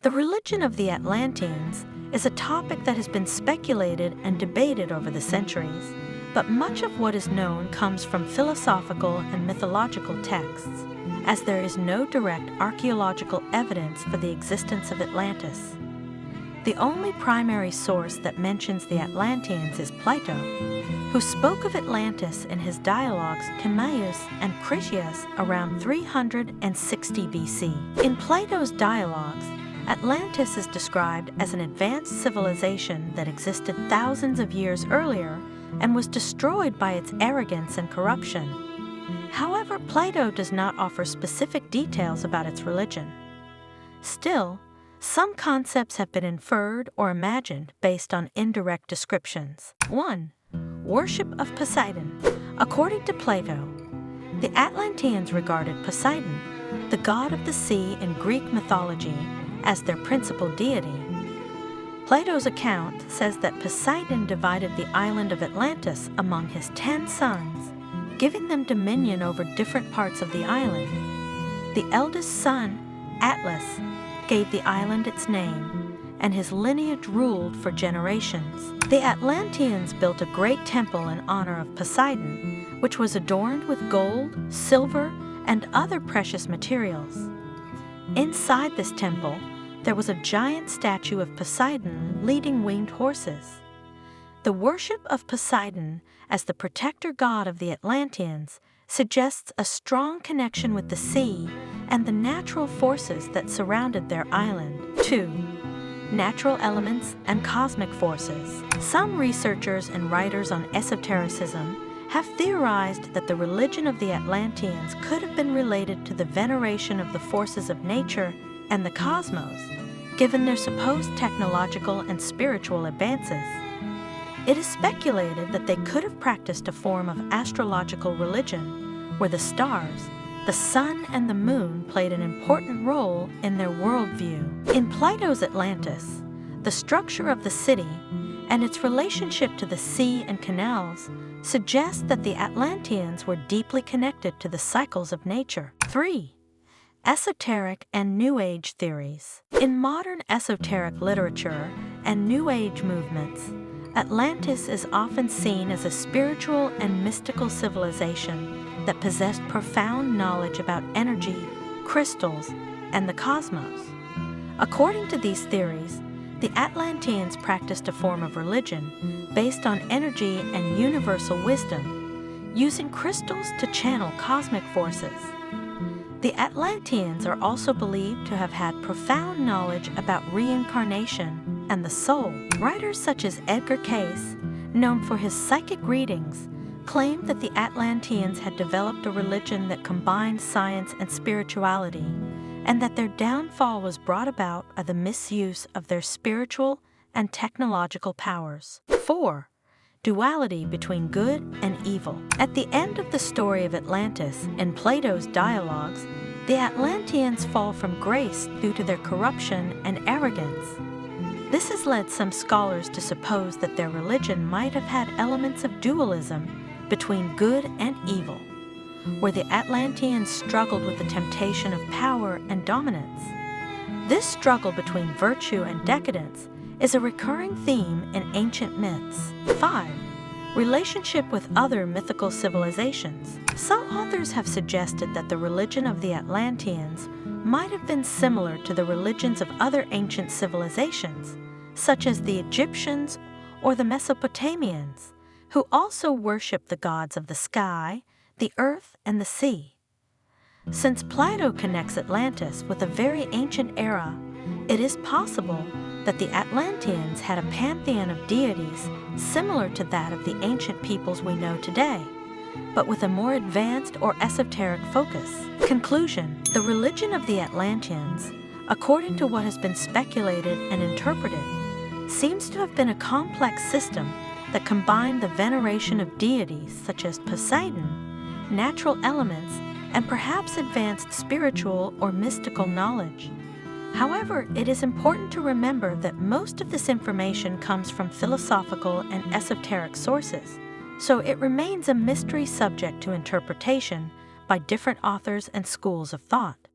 The religion of the Atlanteans is a topic that has been speculated and debated over the centuries, but much of what is known comes from philosophical and mythological texts, as there is no direct archaeological evidence for the existence of Atlantis. The only primary source that mentions the Atlanteans is Plato, who spoke of Atlantis in his dialogues Timaeus and Critias around 360 BC. In Plato's dialogues, Atlantis is described as an advanced civilization that existed thousands of years earlier and was destroyed by its arrogance and corruption. However, Plato does not offer specific details about its religion. Still, some concepts have been inferred or imagined based on indirect descriptions. 1. Worship of Poseidon. According to Plato, the Atlanteans regarded Poseidon, the god of the sea in Greek mythology, as their principal deity. Plato's account says that Poseidon divided the island of Atlantis among his 10 sons, giving them dominion over different parts of the island. The eldest son, Atlas, gave the island its name, and his lineage ruled for generations. The Atlanteans built a great temple in honor of Poseidon, which was adorned with gold, silver, and other precious materials. Inside this temple, there was a giant statue of Poseidon leading winged horses. The worship of Poseidon as the protector god of the Atlanteans suggests a strong connection with the sea and the natural forces that surrounded their island. 2. Natural elements and cosmic forces. Some researchers and writers on esotericism have theorized that the religion of the Atlanteans could have been related to the veneration of the forces of nature and the cosmos, given their supposed technological and spiritual advances. It is speculated that they could have practiced a form of astrological religion, where the stars, the sun and the moon played an important role in their worldview. In Plato's Atlantis, the structure of the city and its relationship to the sea and canals suggests that the Atlanteans were deeply connected to the cycles of nature. 3. Esoteric and New Age theories. In modern esoteric literature and New Age movements, Atlantis is often seen as a spiritual and mystical civilization that possessed profound knowledge about energy, crystals, and the cosmos. According to these theories, the Atlanteans practiced a form of religion based on energy and universal wisdom, using crystals to channel cosmic forces. The Atlanteans are also believed to have had profound knowledge about reincarnation and the soul. Writers such as Edgar Cayce, known for his psychic readings, claimed that the Atlanteans had developed a religion that combined science and spirituality, and that their downfall was brought about by the misuse of their spiritual and technological powers. 4. Duality between good and evil. At the end of the story of Atlantis in Plato's dialogues, the Atlanteans fall from grace due to their corruption and arrogance. This has led some scholars to suppose that their religion might have had elements of dualism between good and evil, where the Atlanteans struggled with the temptation of power and dominance. This struggle between virtue and decadence is a recurring theme in ancient myths. 5. Relationship with other mythical civilizations. Some authors have suggested that the religion of the Atlanteans might have been similar to the religions of other ancient civilizations, such as the Egyptians or the Mesopotamians, who also worshiped the gods of the sky, the earth, and the sea. Since Plato connects Atlantis with a very ancient era, it is possible that the Atlanteans had a pantheon of deities similar to that of the ancient peoples we know today, but with a more advanced or esoteric focus. Conclusion: the religion of the Atlanteans, according to what has been speculated and interpreted, seems to have been a complex system that combined the veneration of deities such as Poseidon, natural elements, and perhaps advanced spiritual or mystical knowledge. However, it is important to remember that most of this information comes from philosophical and esoteric sources, so it remains a mystery subject to interpretation by different authors and schools of thought.